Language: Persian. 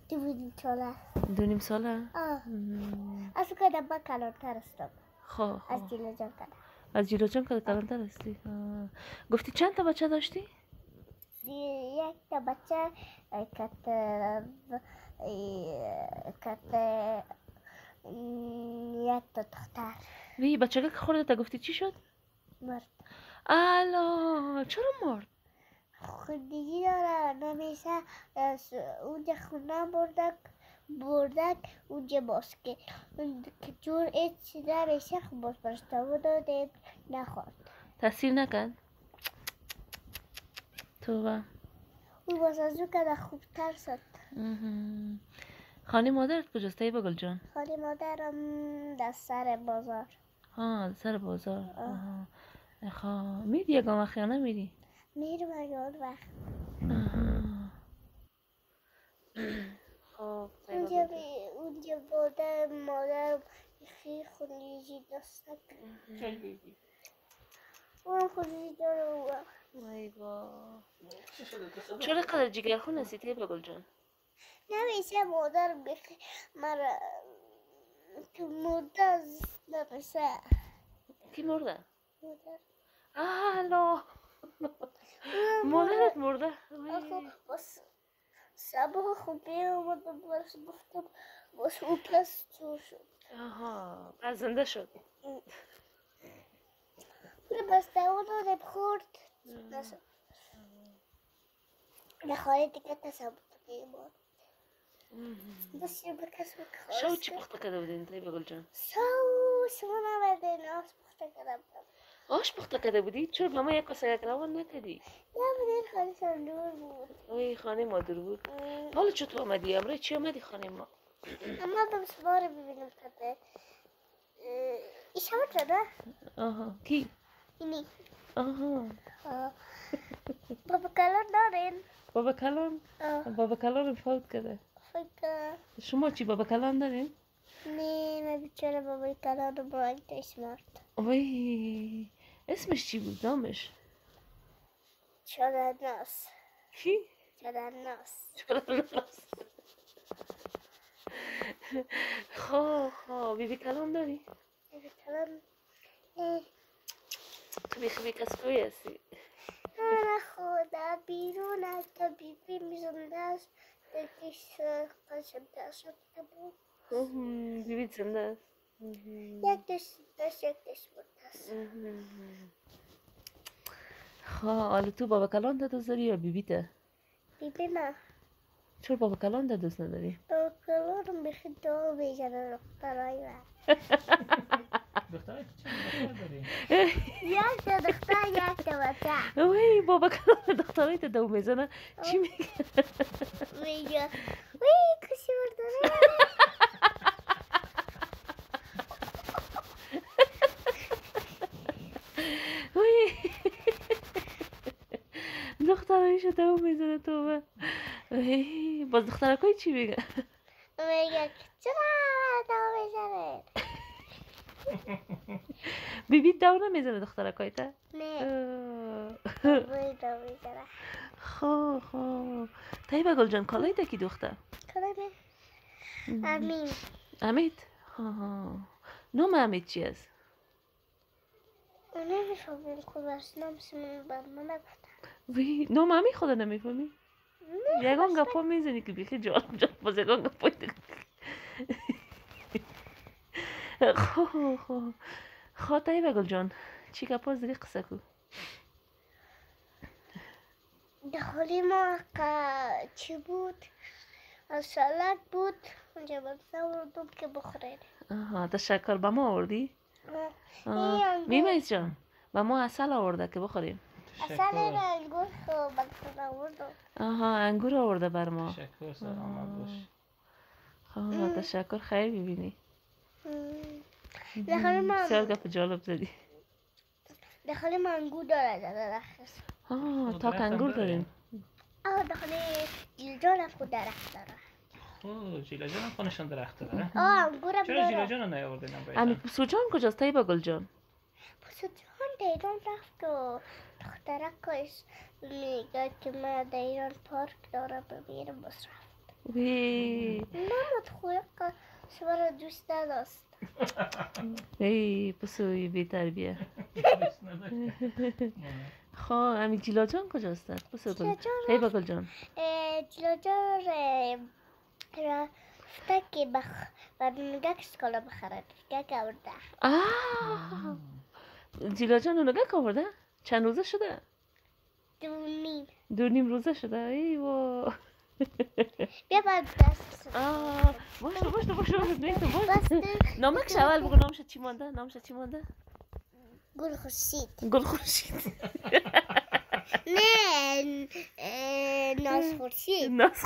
2.5 ساله. 2.5 ساله؟ از که دبا کلانتر هستم. خب از جیلا جان کنه. از جیلا جان که کلانتر هستی؟ گفتی چند تا بچه داشتی؟ یک تا بچه کت یک تا دختر وی بچه که خورده تا گفتی چی شد؟ مرد. الا چرا مرد؟ خودگی داره نمیشه اونجا خونه بردک اونجا باز که جور ایچ چیز نمیشه باز پرستامو دادیم نخورد. تاثیر نکرد؟ تو اون باز از اون که خوب تر شد. خانه مادرت کجاست طیبه گل جان؟ خانه مادرم در سر بازار. سر بازار. میری یکم وقت یا نمیری؟ میرم اگه وقت. اونجا بوده مادرم خونریزی دستک. اون خونریزی داره. ای با چرا قدر جگرخون هستی طیبه گل جان؟ نمیشه مادر بخی مرا تو مرده نمیشه. کی مرده؟ مادر الا مادرت مرده؟ بس صبح خوبی اومدم برش گفتم بس او پس جور شد. پس زنده شد. بس دارم خورد نشد. نخواهی دیگه تصبت بیمار. بس یه بکس بخواست. شو چی پخته کرده بودین طیبه گل جان؟ شما نمیدین آش پخته کردم. آش پخته کرده بودی؟ چرا با ما یک کاسه یک روان نکردی؟ نمیدین خانه شان دور بود. اوی خانه ما دور بود. حالا چطور آمدی؟ امروز چی آمدی خانه ما؟ اما دم سوار ببینم کده. ایشا شده؟ کی؟ اینی. بابا کلان دارین؟ بابا کلان فوت کرده. شما چی بابا کلان دارین؟ نه من بیچاره بابا کلان رو برایتش مرد. وای اسمش چی بود نامش؟ چادرناس. کی؟ چادرناس. خب بیبی کلان داری؟ بیبی کلان نه. تو بیخی کسکوی هستی؟ نه خدا بیرون از تا بیبی میزنده است دکش قشنده شده بود. بیبی زنده است؟ یک دشت برده است. حالا تو بابا کلان تا دوست داری یا بیبی ته؟ بیبی نه. چرا بابا کلان تا دوست نداری؟ بابا کلان رو میخواد دو بیجنه دخترهای من. دخترهای چه دختر داری؟ یک تا دختر یک تا بچه. وای بابا کلان دخترهای تا دو میزنه چی میگه؟ میگه وی کسی برداره. وای دخترهایشو دو میزنه تو باز دخترکای چی میگه؟ میگه چرا دو میزنه؟ بیبی دو نمیزنه دخترکای تا؟ نه بابای دو میزنه. خب طیبه گل جان کالای تا کی دختر؟ کلمه امین. امید؟ نام امید چی است؟ نمیفهمیم کداست نامشون بر من نگفتن. وی نام امید خدا نمیفهمی؟ یگان گپا میزنی که بیخی جالب باز یگان گپای دیگه. خب طیبه گل جان چی گپاز دیگه قصه کو؟ دخولی ما چی بود؟ سالاد بود اونجا بسته بردم که بخورید. تشکر به ما آوردی؟ میمیز جان به ما اصل آورده که بخوریم. اصل این انگور خوب بلکن آوردم. انگور آورده بر ما. تشکر سلامت باش. تشکر خیر ببینی. دخولی ما بسیار گپ جالب زدی. دخولی ما انگور داره درخت. تا که انگور داریم. دخولی جیلجان هم خود درخت داره. جیلا جان هم خونشان درخت داره؟ انگورم داره. چرا جیلا جان رو نیاوردین هم امی پسو جان کجاست طیبه گل جان؟ پسو جان دیران رفت و دخترکش میگه که من دیران پارک دارم بمیرم بس رفت. وی نمت خوی شما را دوست نداشت. ای پسوی بی تربیه. دوست نداشت. خواه امی جیلا جان کجاست؟ پسو گل هی با گل جان جلوجار رفته که برنگک شکالا بخرد گک آورده. جیلا جان اونو گک آورده؟ چند روزه شده؟ 2.5 2.5 روزه شده؟ ای وا بیا باید دست باشو نیستم بسته نامکش اول بگو نامش چی مانده؟ گل خورشید. گل خورشید نه ناز خورشید. ناز